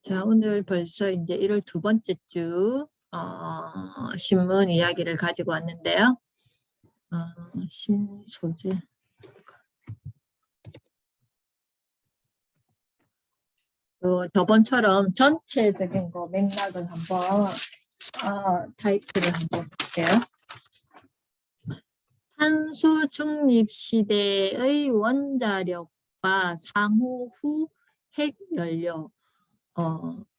자, 오늘 벌써 이제 1월 두 번째 주 신문 이야기를 가지고 왔는데요. 신소재. 저번처럼 전체적인 거 맥락을 한번 타이틀을 한번 볼게요. 탄소 중립 시대의 원자력과 상호 후 핵연료.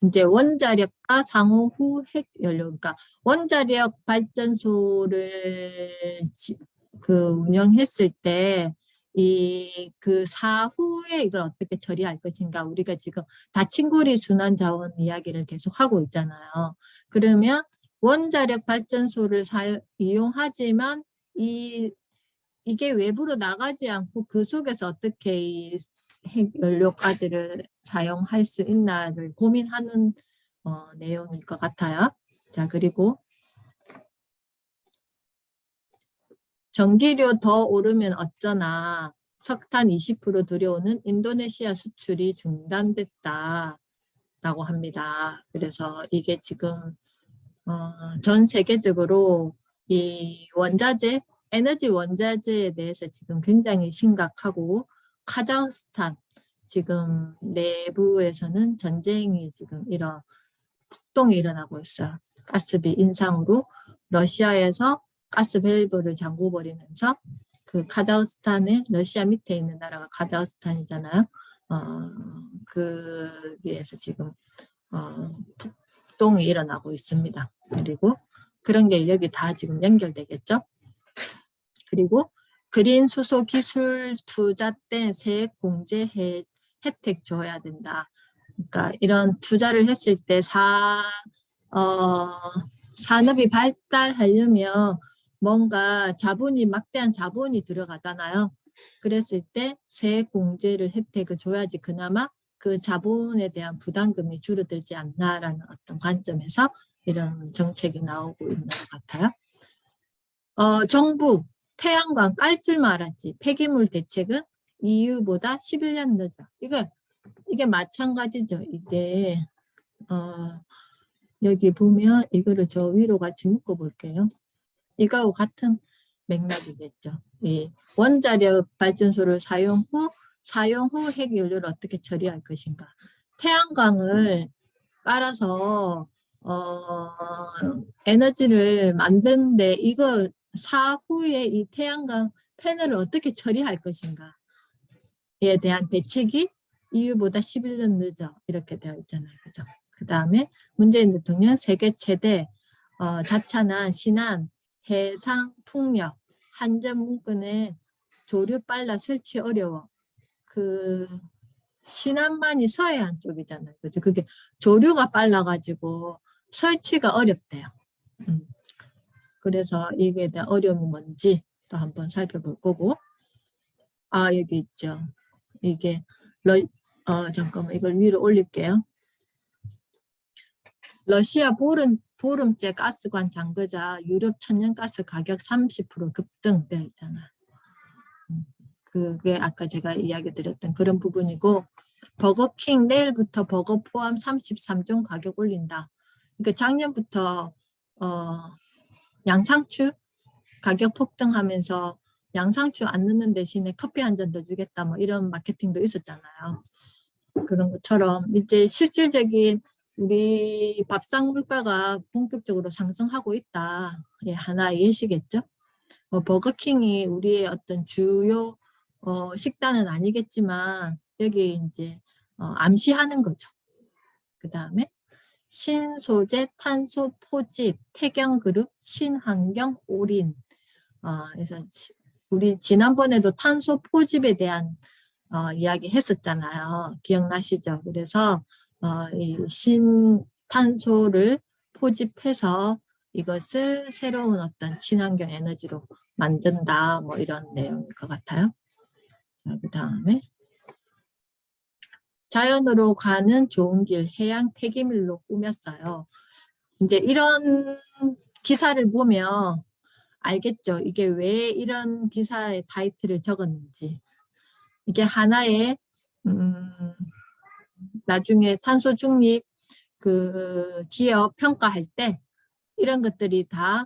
이제 원자력과 상호 후 핵연료, 그러니까 원자력 발전소를 운영했을 때 그 사후에 이걸 어떻게 처리할 것인가. 우리가 지금 다친구리 순환 자원 이야기를 계속 하고 있잖아요. 그러면 원자력 발전소를 이용하지만 이게 외부로 나가지 않고 그 속에서 어떻게 핵연료까지를 사용할 수 있나를 고민하는 내용일 것 같아요. 자, 그리고 전기료 더 오르면 어쩌나 석탄 20% 들여오는 인도네시아 수출이 중단됐다 라고 합니다. 그래서 이게 지금 전 세계적으로 이 원자재, 에너지 원자재에 대해서 지금 굉장히 심각하고, 카자흐스탄 지금 내부에서는 전쟁이 지금 폭동이 일어나고 있어요. 가스비 인상으로 러시아에서 가스 밸브를 잠궈 버리면서 그 카자흐스탄의 러시아 밑에 있는 나라가 카자흐스탄이잖아요. 거기에서 지금 폭동이 일어나고 있습니다. 그리고 그런 게 여기 다 지금 연결되겠죠. 그리고 그린 수소 기술 투자 때 세액 공제 혜택 줘야 된다. 그러니까 이런 투자를 했을 때 산업이 발달하려면 뭔가 막대한 자본이 들어가잖아요. 그랬을 때 세액 공제를 혜택을 줘야지 그나마 그 자본에 대한 부담금이 줄어들지 않나라는 어떤 관점에서 이런 정책이 나오고 있는 것 같아요. 정부 태양광 깔 줄 알았지. 폐기물 대책은 EU보다 11년 늦어. 이게 마찬가지죠. 이게 여기 보면 이거를 저 위로 같이 묶어 볼게요. 이거하고 같은 맥락이겠죠. 이 원자력 발전소를 사용 후 핵연료를 어떻게 처리할 것인가. 태양광을 깔아서 에너지를 만드는데 이거 사후에 이 태양광 패널을 어떻게 처리할 것인가에 대한 대책이 EU보다 11년 늦어 이렇게 되어 있잖아요. 그죠? 그 다음에 문재인 대통령 세계 최대 자차난 신안 해상 풍력 한전 문건에 조류 빨라 설치 어려워. 그 신안만이 서해안 쪽이잖아요. 그죠? 그게 조류가 빨라가지고 설치가 어렵대요. 그래서 이게 대한 어려움이 뭔지 또 한번 살펴볼 거고. 여기 있죠. 이게 잠깐만 이걸 위로 올릴게요. 러시아 보름째 가스관 잠그자 유럽 천연가스 가격 30% 급등되어 있잖아. 그게 아까 제가 이야기 드렸던 그런 부분이고, 버거킹 내일부터 버거 포함 33종 가격 올린다. 그러니까 작년부터 양상추 가격 폭등하면서 양상추 안 넣는 대신에 커피 한 잔 더 주겠다 뭐 이런 마케팅도 있었잖아요. 그런 것처럼 이제 실질적인 우리 밥상 물가가 본격적으로 상승하고 있다. 하나의 예시겠죠. 버거킹이 우리의 어떤 주요 식단은 아니겠지만 여기 이제 암시하는 거죠. 그 다음에 신소재 탄소 포집 태경그룹 친환경 올인. 그래서 우리 지난번에도 탄소 포집에 대한 이야기 했었잖아요. 기억나시죠? 그래서 이 신탄소를 포집해서 이것을 새로운 어떤 친환경 에너지로 만든다. 뭐 이런 내용일 것 같아요. 그 다음에 자연으로 가는 좋은 길 해양 폐기물로 꾸몄어요. 이제 이런 기사를 보면 알겠죠? 이게 왜 이런 기사의 타이틀을 적었는지. 이게 하나의 나중에 탄소 중립 그 기업 평가할 때 이런 것들이 다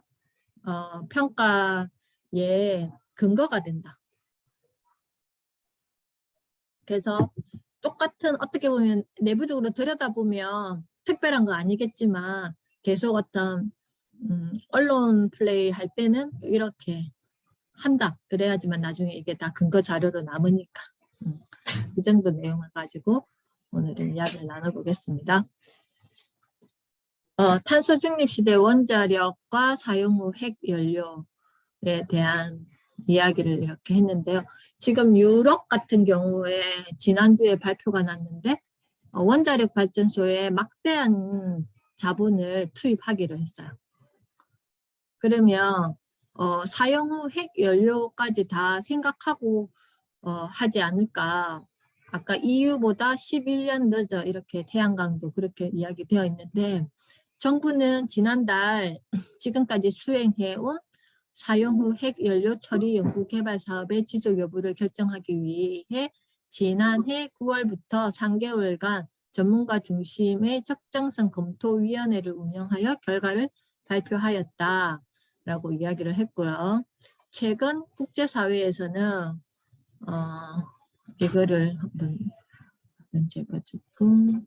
평가의 근거가 된다. 그래서 똑같은 어떻게 보면 내부적으로 들여다보면 특별한 거 아니겠지만 계속 어떤 언론 플레이 할 때는 이렇게 한다. 그래야지만 나중에 이게 다 근거 자료로 남으니까. 이 정도 내용을 가지고 오늘은 이야기를 나눠보겠습니다. 탄소 중립 시대 원자력과 사용 후 핵연료에 대한 이야기를 이렇게 했는데요. 지금 유럽 같은 경우에 지난주에 발표가 났는데 원자력 발전소에 막대한 자본을 투입하기로 했어요. 그러면 사용 후 핵연료까지 다 생각하고 하지 않을까. 아까 EU보다 11년 늦어 이렇게 태양광도 그렇게 이야기되어 있는데 정부는 지난달 지금까지 수행해온 사용 후 핵연료 처리 연구 개발 사업의 지속 여부를 결정하기 위해 지난해 9월부터 3개월간 전문가 중심의 적정성 검토위원회를 운영하여 결과를 발표하였다라고 이야기를 했고요. 최근 국제사회에서는 이거를 한번 제가 조금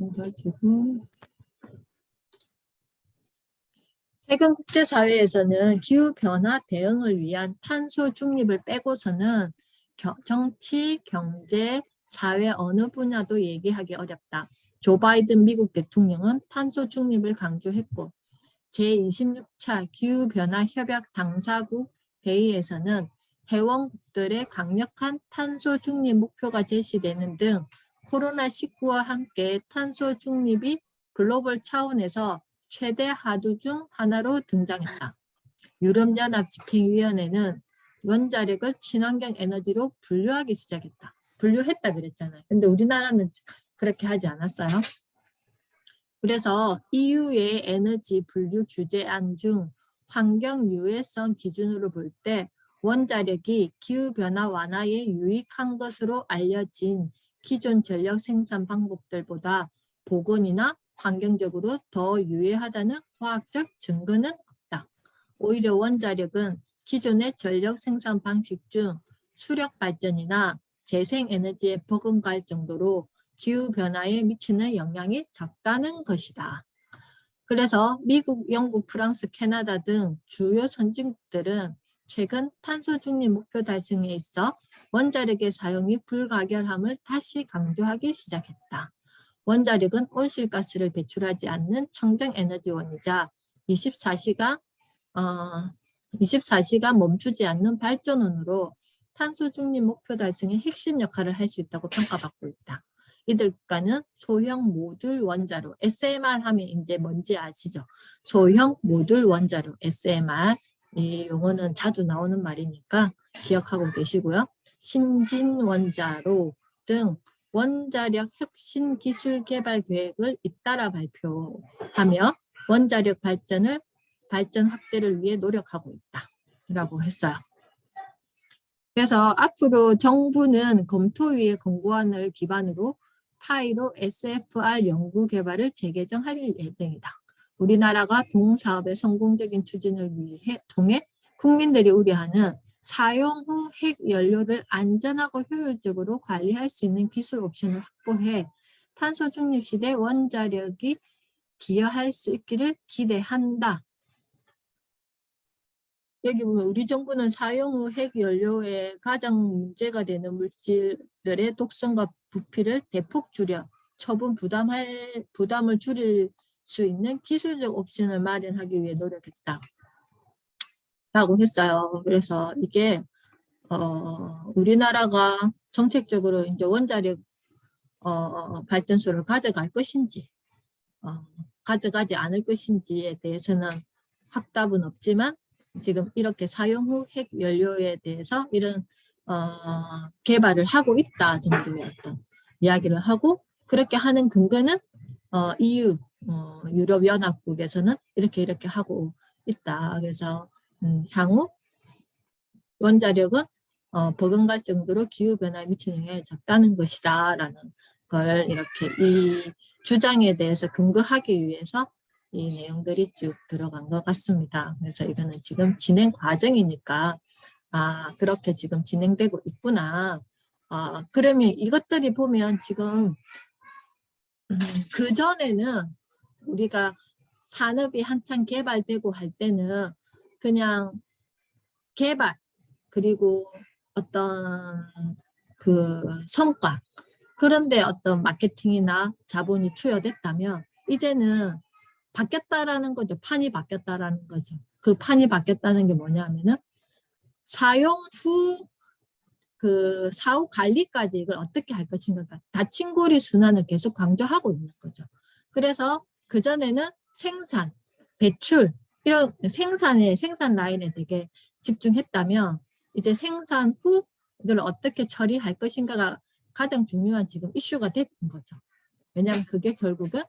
해가지고 최근 국제사회에서는 기후변화 대응을 위한 탄소 중립을 빼고서는 정치, 경제, 사회 어느 분야도 얘기하기 어렵다. 조 바이든 미국 대통령은 탄소 중립을 강조했고 제26차 기후변화 협약 당사국 회의에서는 회원국들의 강력한 탄소 중립 목표가 제시되는 등 코로나19와 함께 탄소 중립이 글로벌 차원에서 최대 하두 중 하나로 등장했다. 유럽연합 집행위원회는 원자력을 친환경 에너지로 분류하기 시작했다. 분류했다 그랬잖아요. 근데 우리나라는 그렇게 하지 않았어요. 그래서 EU의 에너지 분류 규제안 중 환경 유해성 기준으로 볼 때 원자력이 기후변화 완화에 유익한 것으로 알려진 기존 전력 생산 방법들보다 보건이나 환경적으로 더 유해하다는 과학적 증거는 없다. 오히려 원자력은 기존의 전력 생산 방식 중 수력 발전이나 재생에너지에 버금갈 정도로 기후변화에 미치는 영향이 적다는 것이다. 그래서 미국, 영국, 프랑스, 캐나다 등 주요 선진국들은 최근 탄소 중립 목표 달성에 있어 원자력의 사용이 불가결함을 다시 강조하기 시작했다. 원자력은 온실가스를 배출하지 않는 청정에너지원이자 24시간 멈추지 않는 발전원으로 탄소 중립 목표 달성의 핵심 역할을 할 수 있다고 평가받고 있다. 이들 국가는 소형 모듈 원자로 SMR 하면 이제 뭔지 아시죠? 소형 모듈 원자로 SMR 이 용어는 자주 나오는 말이니까 기억하고 계시고요. 신진 원자로 등 원자력 혁신 기술 개발 계획을 잇따라 발표하며 원자력 발전 확대를 위해 노력하고 있다라고 했어요. 그래서 앞으로 정부는 검토위의 권고안을 기반으로 파이로 SFR 연구 개발을 재개정할 예정이다. 우리나라가 동사업의 성공적인 추진을 통해 국민들이 우려하는 사용 후 핵연료를 안전하고 효율적으로 관리할 수 있는 기술 옵션을 확보해 탄소 중립 시대 원자력이 기여할 수 있기를 기대한다. 여기 보면 우리 정부는 사용 후 핵연료에 가장 문제가 되는 물질들의 독성과 부피를 대폭 줄여 처분 부담을 줄일 수 있는 기술적 옵션을 마련하기 위해 노력했다. 라고 했어요. 그래서 이게 우리나라가 정책적으로 이제 원자력 발전소를 가져갈 것인지 가져가지 않을 것인지에 대해서는 확답은 없지만 지금 이렇게 사용 후 핵연료에 대해서 이런 개발을 하고 있다 정도의 어떤 이야기를 하고 그렇게 하는 근거는 EU 유럽연합국에서는 이렇게 하고 있다. 그래서 향후 원자력은 버금갈 정도로 기후변화에 미치는 영향이 적다는 것이다 라는 걸 이렇게 이 주장에 대해서 근거하기 위해서 이 내용들이 쭉 들어간 것 같습니다. 그래서 이거는 지금 진행 과정이니까 그렇게 지금 진행되고 있구나. 그러면 이것들이 보면 지금 그전에는 우리가 산업이 한창 개발되고 할 때는 그냥 개발 그리고 어떤 그 성과 그런데 어떤 마케팅이나 자본이 투여됐다면 이제는 바뀌었다라는 거죠. 판이 바뀌었다라는 거죠. 그 판이 바뀌었다는 게 뭐냐면은 사용 후 그 사후 관리까지 이걸 어떻게 할 것인가 다친고리 순환을 계속 강조하고 있는 거죠. 그래서 그전에는 생산, 배출 이런 생산 라인에 되게 집중했다면 이제 생산 후 이걸 어떻게 처리할 것인가가 가장 중요한 지금 이슈가 된 거죠. 왜냐하면 그게 결국은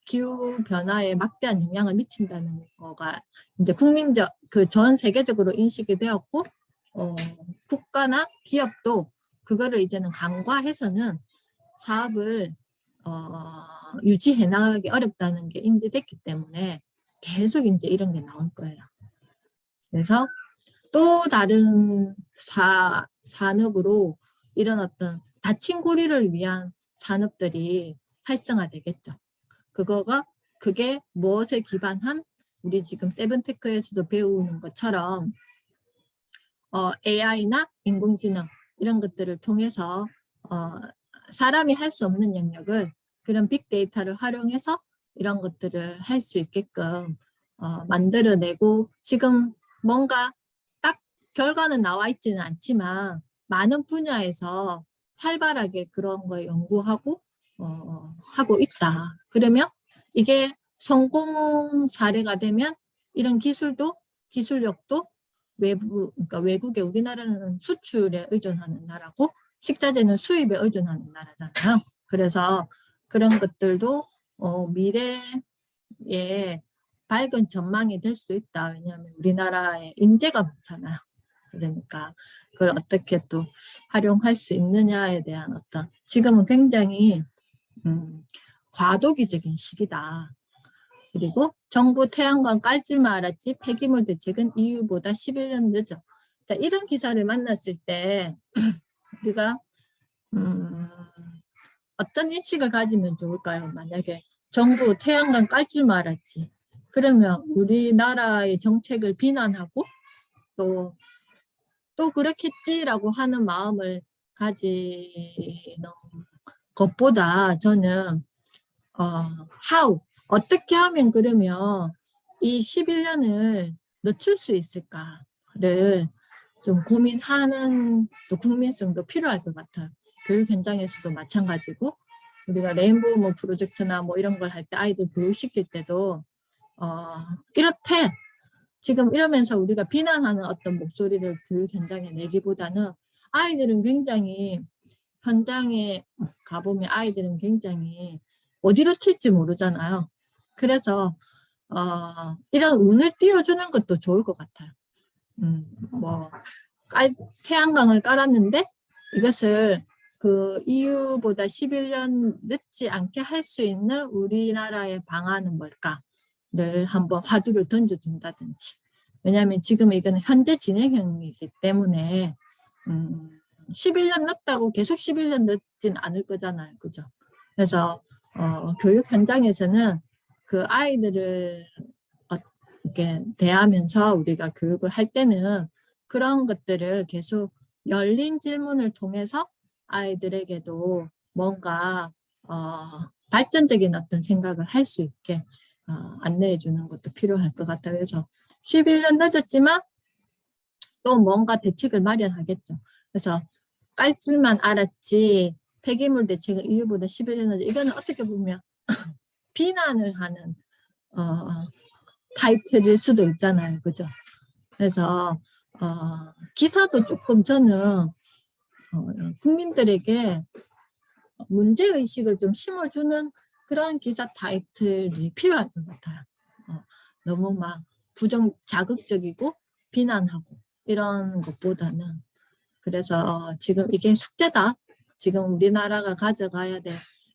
기후 변화에 막대한 영향을 미친다는 거가 이제 국민적 그 전 세계적으로 인식이 되었고 국가나 기업도 그거를 이제는 간과해서는 사업을 유지해 나가기 어렵다는 게 인지됐기 때문에 계속 이제 이런 게 나올 거예요. 그래서 또 다른 산업으로 이런 어떤 닫힌 고리를 위한 산업들이 활성화되겠죠. 그게 무엇에 기반한 우리 지금 세븐테크에서도 배우는 것처럼 AI나 인공지능 이런 것들을 통해서 사람이 할 수 없는 영역을 그런 빅데이터를 활용해서 이런 것들을 할 수 있게끔 만들어내고 지금 뭔가 딱 결과는 나와 있지는 않지만 많은 분야에서 활발하게 그런 걸 연구하고 하고 있다. 그러면 이게 성공 사례가 되면 이런 기술력도 그러니까 외국에 우리나라는 수출에 의존하는 나라고 식자재는 수입에 의존하는 나라잖아요. 그래서 그런 것들도 미래에 밝은 전망이 될 수 있다. 왜냐하면 우리나라에 인재가 많잖아요. 그러니까 그걸 어떻게 또 활용할 수 있느냐에 대한 어떤 지금은 굉장히 과도기적인 시기다. 그리고 정부 태양광 깔 줄만 알았지 폐기물 대책은 EU보다 11년 늦어. 자, 이런 기사를 만났을 때 우리가 어떤 인식을 가지면 좋을까요? 만약에 정부 태양광 깔 줄만 알았지. 그러면 우리나라의 정책을 비난하고 또 그렇겠지라고 하는 마음을 가지는 것보다 저는 how 어떻게 하면 그러면 이 11년을 늦출 수 있을까를 좀 고민하는 또 국민성도 필요할 것 같아요. 교육 현장에서도 마찬가지고 우리가 레인보우 뭐 프로젝트나 뭐 이런 걸 할 때 아이들 교육시킬 때도 이렇대 지금 이러면서 우리가 비난하는 어떤 목소리를 교육 현장에 내기보다는 아이들은 굉장히 현장에 가보면 아이들은 굉장히 어디로 튈지 모르잖아요. 그래서 이런 운을 띄워주는 것도 좋을 것 같아요. 뭐 태양광을 깔았는데 이것을 그 EU보다 11년 늦지 않게 할 수 있는 우리나라의 방안은 뭘까를 한번 화두를 던져준다든지. 왜냐하면 지금 이거는 현재 진행형이기 때문에 11년 늦다고 계속 11년 늦진 않을 거잖아요. 그죠? 그래서 교육 현장에서는 그 아이들을 이렇게 대하면서 우리가 교육을 할 때는 그런 것들을 계속 열린 질문을 통해서 아이들에게도 뭔가 발전적인 어떤 생각을 할 수 있게 안내해 주는 것도 필요할 것 같아요. 그래서 11년 늦었지만 또 뭔가 대책을 마련하겠죠. 그래서 깔 줄만 알았지 폐기물 대책은 EU보다 11년 늦어. 이거는 어떻게 보면 비난을 하는 타이틀일 수도 있잖아요. 그죠? 그래서 기사도 조금 저는 국민들에게 문제의식을 좀 심어주는 그런 기사 타이틀이 필요할 것 같아요. 너무 막 자극적이고 비난하고 이런 것보다는 그래서 지금 이게 숙제다. 지금 우리나라가 가져가야 될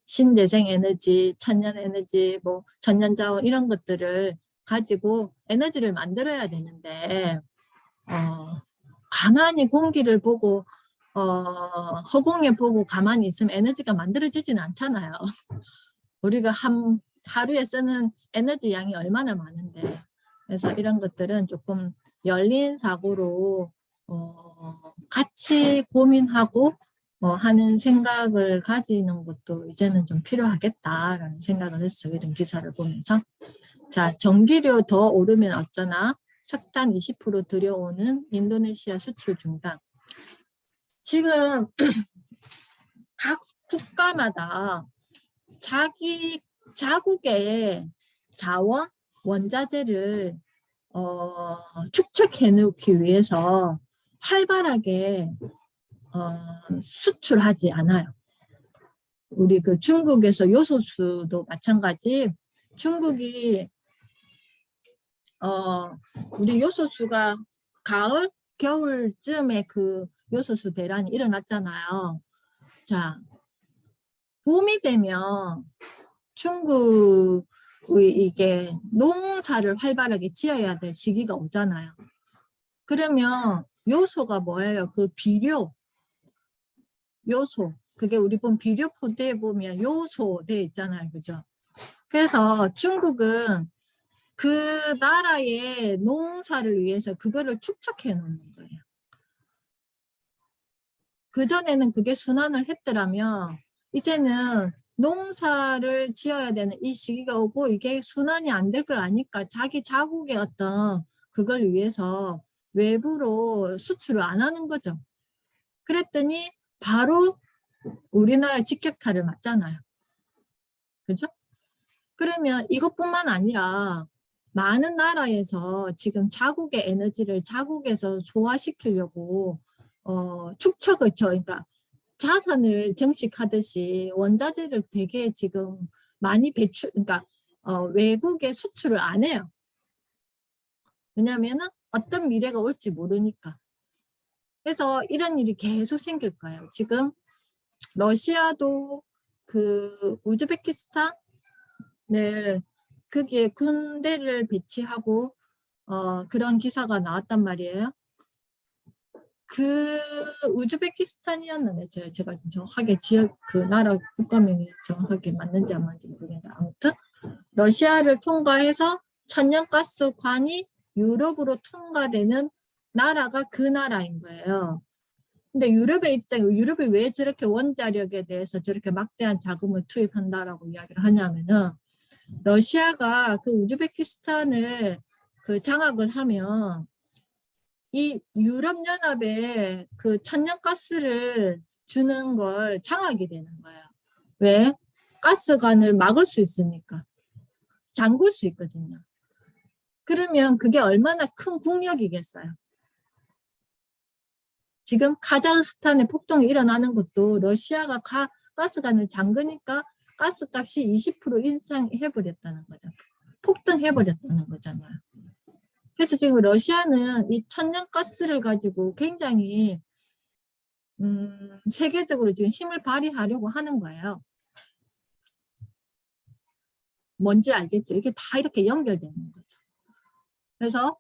신재생 에너지, 천연 에너지, 뭐 천연 자원 이런 것들을 가지고 에너지를 만들어야 되는데 가만히 공기를 보고 허공에 보고 가만히 있으면 에너지가 만들어지지는 않잖아요. 우리가 하루에 쓰는 에너지 양이 얼마나 많은데. 그래서 이런 것들은 조금 열린 사고로 같이 고민하고 하는 생각을 가지는 것도 이제는 좀 필요하겠다라는 생각을 했어요. 이런 기사를 보면서. 자, 전기료 더 오르면 어쩌나 석탄 20% 들여오는 인도네시아 수출 중단. 지금 각 국가마다 자기 자국의 자원, 원자재를 축적해 놓기 위해서 활발하게 수출하지 않아요. 우리 그 중국에서 요소수도 마찬가지. 중국이 우리 요소수가 가을, 겨울쯤에 그 요소수 대란이 일어났잖아요. 자, 봄이 되면 중국의 이게 농사를 활발하게 지어야 될 시기가 오잖아요. 그러면 요소가 뭐예요? 그 비료, 요소. 그게 우리 본 비료 포대에 보면 요소 돼 있잖아요. 그죠? 그래서 중국은 그 나라의 농사를 위해서 그거를 축적해 놓는 거예요. 그전에는 그게 순환을 했더라면 이제는 농사를 지어야 되는 이 시기가 오고 이게 순환이 안 될 걸 아니까 자기 자국의 어떤 그걸 위해서 외부로 수출을 안 하는 거죠. 그랬더니 바로 우리나라의 직격탄을 맞잖아요. 그죠? 그러면 이것뿐만 아니라 많은 나라에서 지금 자국의 에너지를 자국에서 소화시키려고 축적을 그러니까 자산을 증식하듯이 원자재를 되게 지금 많이 그러니까 외국에 수출을 안 해요. 왜냐하면 어떤 미래가 올지 모르니까. 그래서 이런 일이 계속 생길 거예요. 지금 러시아도 그 우즈베키스탄을 거기에 군대를 배치하고 그런 기사가 나왔단 말이에요. 그 우즈베키스탄이었는데 제가 좀 정확하게 지역 그 나라 국가명이 정확하게 맞는지 안 맞는지 모르겠는데 아무튼 러시아를 통과해서 천연가스관이 유럽으로 통과되는 나라가 그 나라인 거예요. 근데 유럽의 입장이 유럽이 왜 저렇게 원자력에 대해서 저렇게 막대한 자금을 투입한다라고 이야기를 하냐면은 러시아가 그 우즈베키스탄을 그 장악을 하면 이 유럽연합에 그 천연가스를 주는 걸 장악이 되는 거예요. 왜? 가스관을 막을 수 있으니까. 잠글 수 있거든요. 그러면 그게 얼마나 큰 국력이겠어요. 지금 카자흐스탄에 폭동이 일어나는 것도 러시아가 가스관을 잠그니까 가스값이 20% 인상해버렸다는 거죠. 폭등해버렸다는 거잖아요. 그래서 지금 러시아는 이 천연가스를 가지고 굉장히 세계적으로 지금 힘을 발휘하려고 하는 거예요. 뭔지 알겠죠? 이게 다 이렇게 연결되는 거죠. 그래서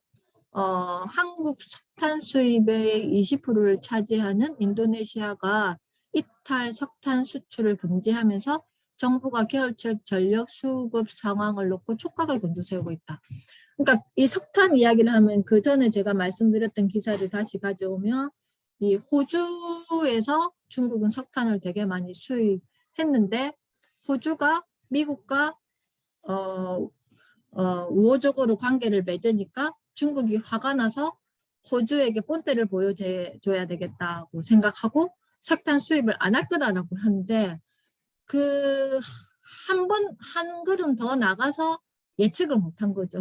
한국 석탄 수입의 20%를 차지하는 인도네시아가 이탈 석탄 수출을 금지하면서 정부가 겨울철 전력 수급 상황을 놓고 촉각을 곤두세우고 있다. 그러니까 이 석탄 이야기를 하면 그 전에 제가 말씀드렸던 기사를 다시 가져오면 이 호주에서 중국은 석탄을 되게 많이 수입했는데 호주가 미국과 우호적으로 관계를 맺으니까 중국이 화가 나서 호주에게 본때를 보여줘야 되겠다고 생각하고 석탄 수입을 안 할 거다라고 하는데 그 한 걸음 더 나가서 예측을 못한 거죠.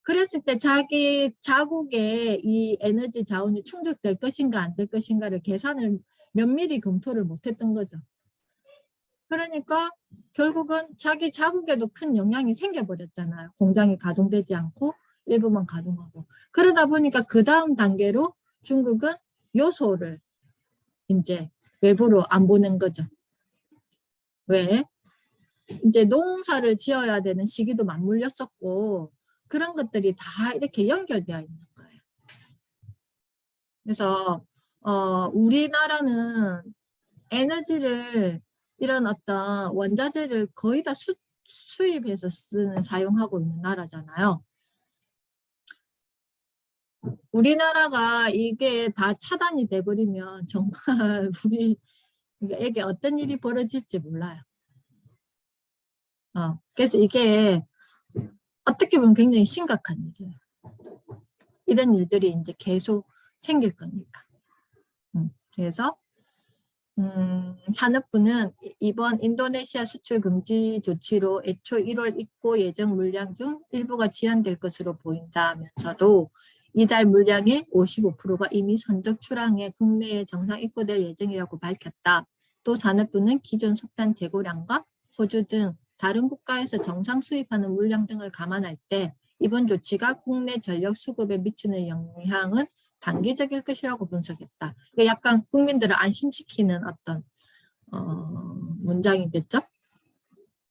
그랬을 때 자기 자국의 이 에너지 자원이 충족될 것인가 안 될 것인가를 계산을 면밀히 검토를 못했던 거죠. 그러니까 결국은 자기 자국에도 큰 영향이 생겨버렸잖아요. 공장이 가동되지 않고 일부만 가동하고. 그러다 보니까 그 다음 단계로 중국은 요소를 이제 외부로 안 보낸 거죠. 왜? 이제 농사를 지어야 되는 시기도 맞물렸었고 그런 것들이 다 이렇게 연결되어 있는 거예요. 그래서 우리나라는 에너지를 이런 어떤 원자재를 거의 다 수입해서 사용하고 있는 나라잖아요. 우리나라가 이게 다 차단이 돼버리면 정말 우리에게 어떤 일이 벌어질지 몰라요. 그래서 이게 어떻게 보면 굉장히 심각한 일이에요. 이런 일들이 이제 계속 생길 거니까. 그래서 산업부는 이번 인도네시아 수출 금지 조치로 애초 1월 입고 예정 물량 중 일부가 지연될 것으로 보인다면서도 이달 물량의 55%가 이미 선적 출항해 국내에 정상 입고될 예정이라고 밝혔다. 또 산업부는 기존 석탄 재고량과 호주 등 다른 국가에서 정상 수입하는 물량 등을 감안할 때 이번 조치가 국내 전력 수급에 미치는 영향은 단기적일 것이라고 분석했다. 약간 국민들을 안심시키는 어떤 문장이겠죠.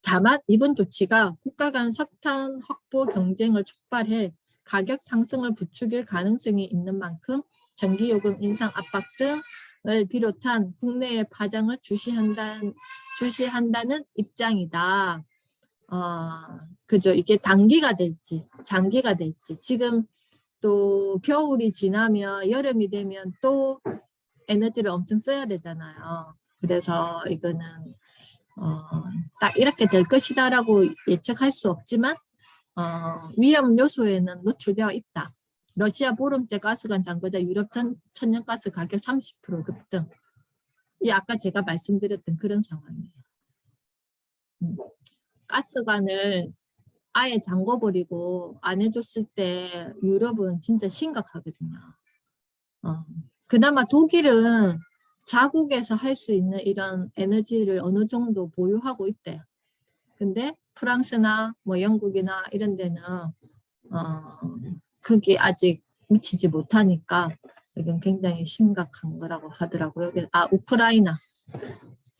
다만 이번 조치가 국가 간 석탄 확보 경쟁을 촉발해 가격 상승을 부추길 가능성이 있는 만큼 전기요금 인상 압박 등을 비롯한 국내의 파장을 주시한다는 입장이다. 그죠. 이게 단기가 될지 장기가 될지 지금 또 겨울이 지나면 여름이 되면 또 에너지를 엄청 써야 되잖아요. 그래서 이거는 딱 이렇게 될 것이다라고 예측할 수 없지만 위험 요소에는 노출되어 있다. 러시아 보름째 가스관 잠그자 유럽 천연가스 가격 30% 급등. 이 아까 제가 말씀드렸던 그런 상황이에요. 가스관을 아예 잠궈버리고 안 해줬을 때 유럽은 진짜 심각하거든요. 그나마 독일은 자국에서 할 수 있는 이런 에너지를 어느 정도 보유하고 있대요. 근데 프랑스나 뭐 영국이나 이런 데는 그게 아직 미치지 못하니까 이건 굉장히 심각한 거라고 하더라고요.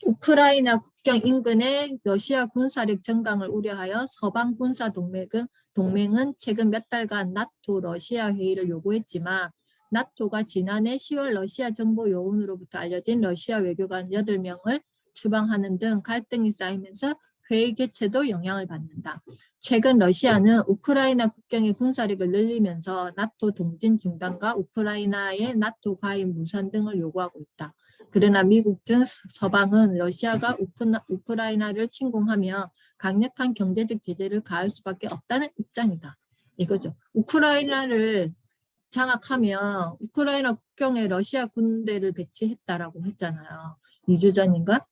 우크라이나 국경 인근의 러시아 군사력 증강을 우려하여 서방 군사 동맹은 최근 몇 달간 나토 러시아 회의를 요구했지만 나토가 지난해 10월 러시아 정보 요원으로부터 알려진 러시아 외교관 8명을 추방하는 등 갈등이 쌓이면서 회의 개최도 영향을 받는다. 최근 러시아는 우크라이나 국경의 군사력을 늘리면서 나토 동진 중단과 우크라이나의 나토 가입 무산 등을 요구하고 있다. 그러나 미국 등 서방은 러시아가 우크라이나를 침공하며 강력한 경제적 제재를 가할 수밖에 없다는 입장이다. 이거죠. 우크라이나를 장악하면 우크라이나 국경에 러시아 군대를 배치했다라고 했잖아요. 2주 전인가?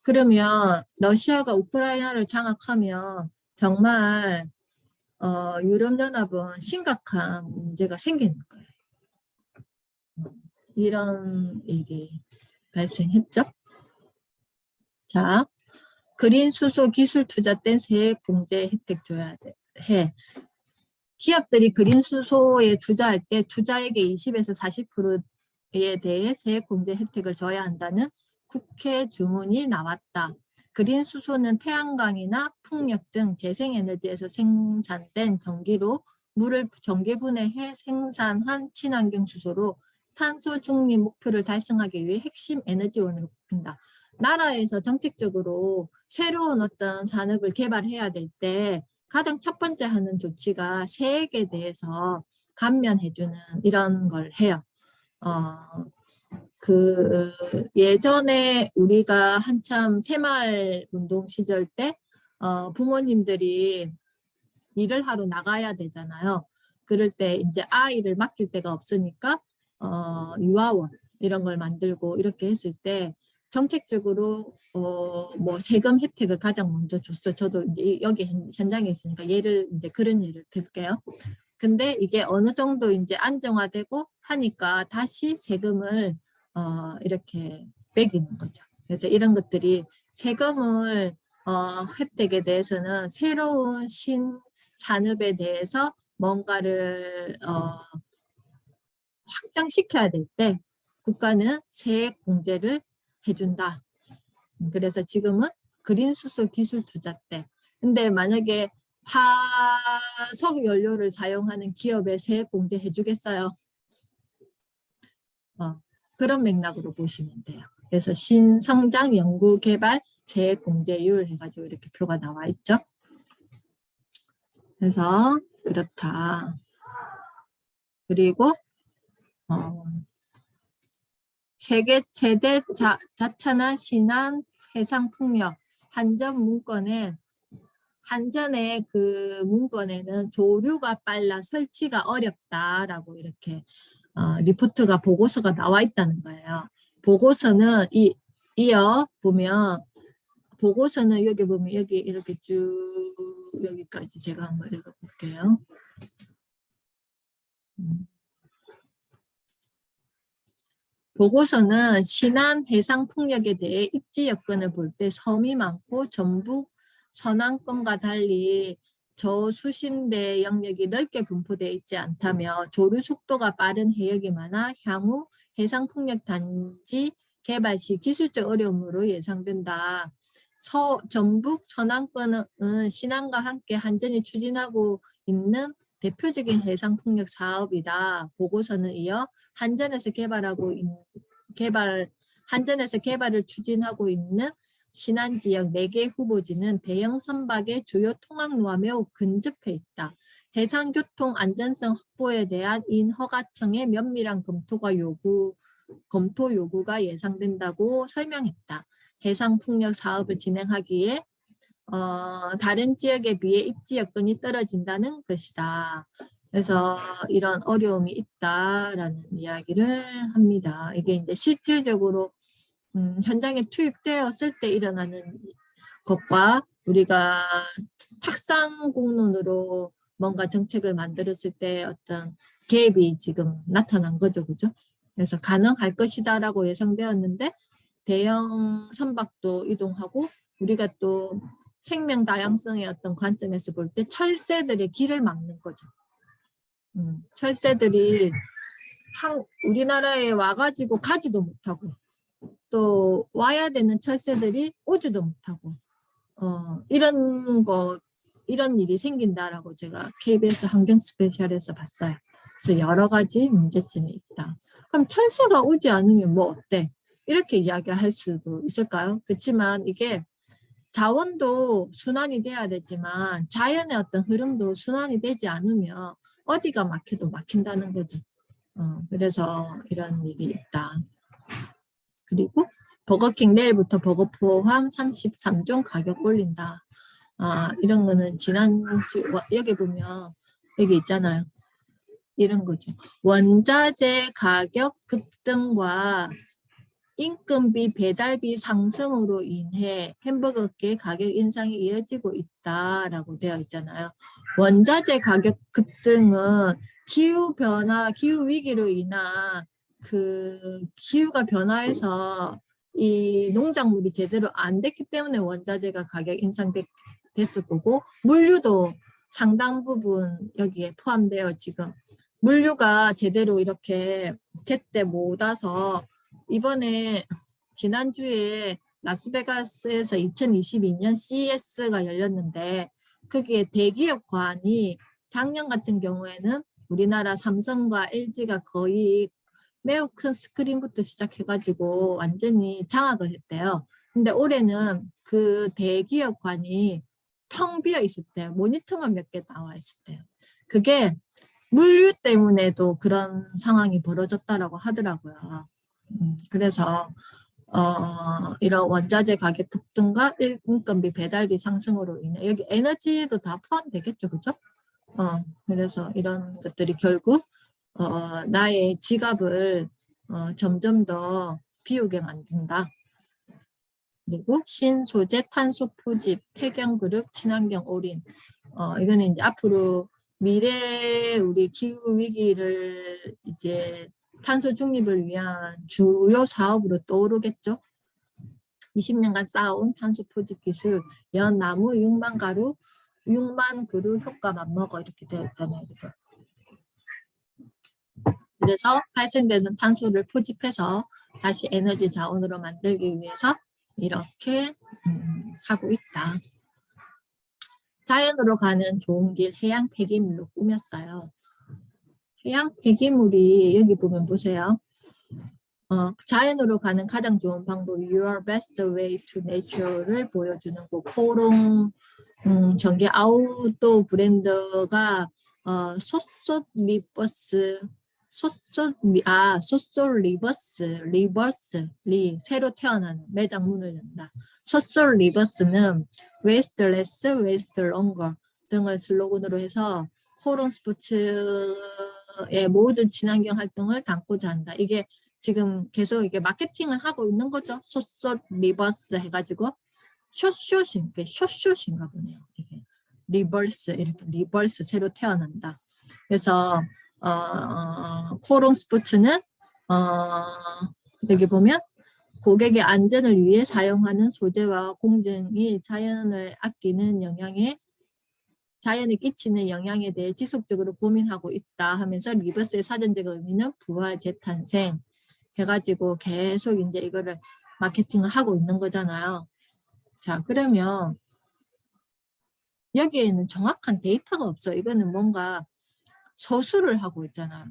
그러면 러시아가 우크라이나를 장악하면 정말 유럽연합은 심각한 문제가 생기는 거예요. 이런 일이 발생했죠. 자, 그린 수소 기술 투자 땐 세액 공제 혜택 줘야 해. 기업들이 그린 수소에 투자할 때 투자액의 20에서 40%에 대해 세액 공제 혜택을 줘야 한다는 국회 주문이 나왔다. 그린 수소는 태양광이나 풍력 등 재생에너지에서 생산된 전기로 물을 전기분해해 생산한 친환경 수소로 탄소 중립 목표를 달성하기 위해 핵심 에너지원으로 꼽힌다. 나라에서 정책적으로 새로운 어떤 산업을 개발해야 될 때 가장 첫 번째 하는 조치가 세액에 대해서 감면해주는 이런 걸 해요. 예전에 우리가 한참 새마을 운동 시절 때 부모님들이 일을 하러 나가야 되잖아요. 그럴 때 이제 아이를 맡길 데가 없으니까 유아원 이런 걸 만들고 이렇게 했을 때 정책적으로 뭐 세금 혜택을 가장 먼저 줬어요. 저도 이제 여기 현장에 있으니까 이제 그런 예를 들게요. 근데 이게 어느 정도 이제 안정화되고 하니까 다시 세금을 이렇게 매기는 거죠. 그래서 이런 것들이 세금을 혜택에 대해서는 새로운 신산업에 대해서 뭔가를 확장시켜야 될 때 국가는 세액 공제를 해준다. 그래서 지금은 그린수소 기술 투자 때. 근데 만약에 화석 연료를 사용하는 기업에 세액 공제해 주겠어요? 그런 맥락으로 보시면 돼요. 그래서 신성장 연구 개발 세액 공제율 해가지고 이렇게 표가 나와 있죠. 그래서 그렇다. 그리고 세계 최대 자차나 신안 해상풍력 한전 문건에 한전의 그 문건에는 조류가 빨라 설치가 어렵다라고 이렇게 리포트가 보고서가 나와 있다는 거예요. 보고서는 이어 보면 보고서는 여기 보면 여기 이렇게 쭉 여기까지 제가 한번 읽어볼게요. 보고서는 신안 해상풍력에 대해 입지 여건을 볼 때 섬이 많고 전북 선안권과 달리 저수심대 영역이 넓게 분포되어 있지 않다며 조류 속도가 빠른 해역이 많아 향후 해상풍력 단지 개발 시 기술적 어려움으로 예상된다. 전북 선안권은 신안과 함께 한전이 추진하고 있는 대표적인 해상풍력 사업이다. 보고서는 이어 한전에서 개발을 추진하고 있는 신안 지역 4개 후보지는 대형 선박의 주요 통항로와 매우 근접해 있다. 해상교통 안전성 확보에 대한 인허가청의 면밀한 검토 요구가 예상된다고 설명했다. 해상풍력 사업을 진행하기에 다른 지역에 비해 입지 여건이 떨어진다는 것이다. 그래서 이런 어려움이 있다라는 이야기를 합니다. 이게 이제 실질적으로 현장에 투입되었을 때 일어나는 것과 우리가 탁상 공론으로 뭔가 정책을 만들었을 때 어떤 갭이 지금 나타난 거죠. 그죠? 그래서 가능할 것이다라고 예상되었는데 대형 선박도 이동하고 우리가 또 생명 다양성의 어떤 관점에서 볼 때 철새들의 길을 막는 거죠. 철새들이 우리나라에 와가지고 가지도 못하고 또 와야 되는 철새들이 오지도 못하고 이런 일이 생긴다라고 제가 KBS 환경 스페셜에서 봤어요. 그래서 여러 가지 문제점이 있다. 그럼 철새가 오지 않으면 뭐 어때? 이렇게 이야기할 수도 있을까요? 그렇지만 이게 자원도 순환이 돼야 되지만 자연의 어떤 흐름도 순환이 되지 않으면 어디가 막혀도 막힌다는 거죠. 그래서 이런 일이 있다. 그리고 버거킹 내일부터 버거 포함 33종 가격 올린다. 이런 거는 지난주 여기 보면 여기 있잖아요. 이런 거죠. 원자재 가격 급등과 인건비 배달비 상승으로 인해 햄버거계 가격 인상이 이어지고 있다라고 되어 있잖아요. 원자재 가격 급등은 기후변화, 기후위기로 인한 그 기후가 변화해서 이 농작물이 제대로 안 됐기 때문에 원자재가 가격 인상됐을 거고 물류도 상당 부분 여기에 포함되어 지금 물류가 제대로 이렇게 제때 못 와서 이번에 지난주에 라스베가스에서 2022년 CES가 열렸는데 거기에 대기업 관이 작년 같은 경우에는 우리나라 삼성과 LG가 거의 매우 큰 스크린부터 시작해가지고 완전히 장악을 했대요. 근데 올해는 그 대기업 관이 텅 비어 있었대요. 모니터만 몇 개 나와 있었대요. 그게 물류 때문에도 그런 상황이 벌어졌다라고 하더라고요. 그래서 이런 원자재 가격 급등과 인건비 배달비 상승으로 인해 여기 에너지도 다 포함되겠죠, 그죠? 그래서 이런 것들이 결국 나의 지갑을 점점 더 비우게 만든다. 그리고 신소재 탄소 포집, 태경그룹, 친환경 올인. 이거는 이제 앞으로 미래 우리 기후 위기를 이제 탄소 중립을 위한 주요 사업으로 떠오르겠죠. 20년간 쌓아온 탄소 포집 기술, 연나무 6만 그루 효과 맞먹어 이렇게 되어 있잖아요. 그죠? 그래서 발생되는 탄소를 포집해서 다시 에너지 자원으로 만들기 위해서 이렇게 하고 있다. 자연으로 가는 좋은 길 해양 폐기물로 꾸몄어요. 해양 폐기물이 여기 보면 보세요. 자연으로 가는 가장 좋은 방법 Your best way to nature를 보여주는 거. 코롱 전기 아웃도어 브랜드가 소소 리버스 새로 태어나는 매장 문을 연다. 소소 리버스는 웨이스트레스, 웨이스트 롱거 등을 슬로건으로 해서 코롱 스포츠의 모든 친환경 활동을 담고자 한다. 이게 지금 계속 이게 마케팅을 하고 있는 거죠. 소소 리버스 해가지고 숏숏인가 보네요. 이게 리버스 이렇게 리버스 새로 태어난다. 그래서 코롱 스포츠는 여기 보면 고객의 안전을 위해 사용하는 소재와 공정이 자연을 아끼는 자연에 끼치는 영향에 대해 지속적으로 고민하고 있다 하면서 리버스의 사전적 의미는 부활, 재탄생 해가지고 계속 이제 이거를 마케팅을 하고 있는 거잖아요. 자, 그러면 여기에는 정확한 데이터가 없어요. 이거는 뭔가 서술을 하고 있잖아요.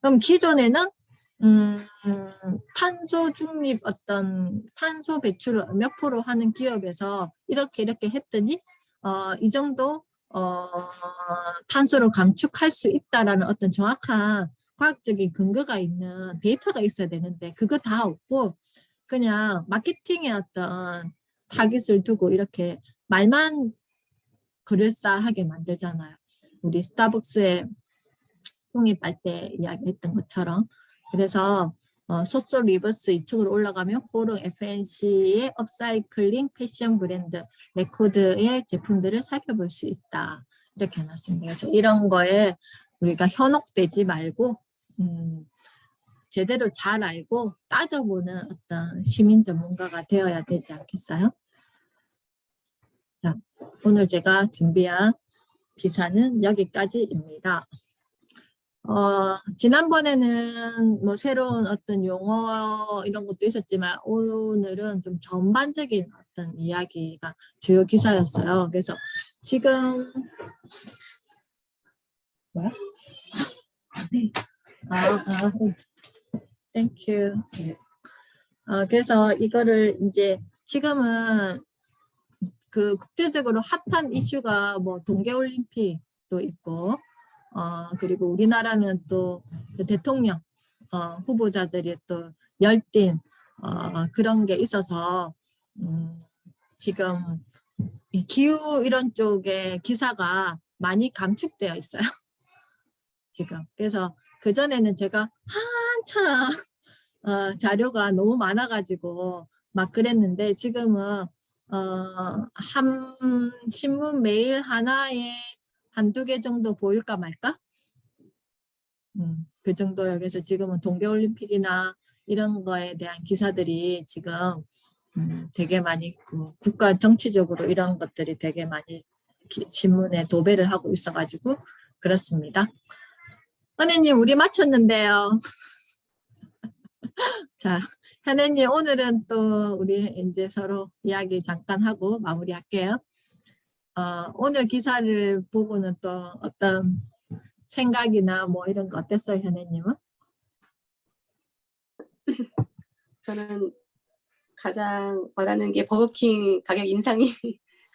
그럼 기존에는 탄소 중립 탄소 배출을 몇 프로 하는 기업에서 이렇게 했더니 이 정도 탄소를 감축할 수 있다라는 어떤 정확한 과학적인 근거가 있는 데이터가 있어야 되는데 그거 다 없고 그냥 마케팅의 어떤 타깃을 두고 이렇게 말만 그럴싸하게 만들잖아요. 우리 스타벅스에 통입할 때 이야기했던 것처럼. 그래서 소소 리버스 2층으로 올라가면 코롱 FNC의 업사이클링 패션 브랜드 레코드의 제품들을 살펴볼 수 있다. 이렇게 해놨습니다. 그래서 이런 거에 우리가 현혹되지 말고 제대로 잘 알고 따져보는 어떤 시민 전문가가 되어야 되지 않겠어요? 자, 오늘 제가 준비한 기사는 여기까지입니다. 지난번에는 뭐 새로운 어떤 용어 이런 것도 있었지만 오늘은 좀 전반적인 어떤 이야기가 주요 기사였어요. 그래서 지금 뭐야? 땡큐. 그래서 이거를 이제 지금은 그 국제적으로 핫한 이슈가 뭐 동계올림픽도 있고 그리고 우리나라는 또 그 대통령 후보자들이 또 열띤 그런 게 있어서 지금 이 기후 이런 쪽에 기사가 많이 감축되어 있어요. 지금 그래서 그전에는 제가 한참 자료가 너무 많아가지고 막 그랬는데 지금은 한 신문 매일 하나에 한두 개 정도 보일까 말까? 그 정도요. 그래서 지금은 동계올림픽이나 이런 거에 대한 기사들이 지금 되게 많이 그 국가 정치적으로 이런 것들이 되게 많이 신문에 도배를 하고 있어가지고 그렇습니다. 현애님 우리 마쳤는데요. 자, 현애님 오늘은 또 우리 이제 서로 이야기 잠깐 하고 마무리할게요. 오늘 기사를 보고는 또 어떤 생각이나 뭐 이런 거 어땠어요, 현애님은? 저는 가장 원하는 게 버거킹 가격 인상이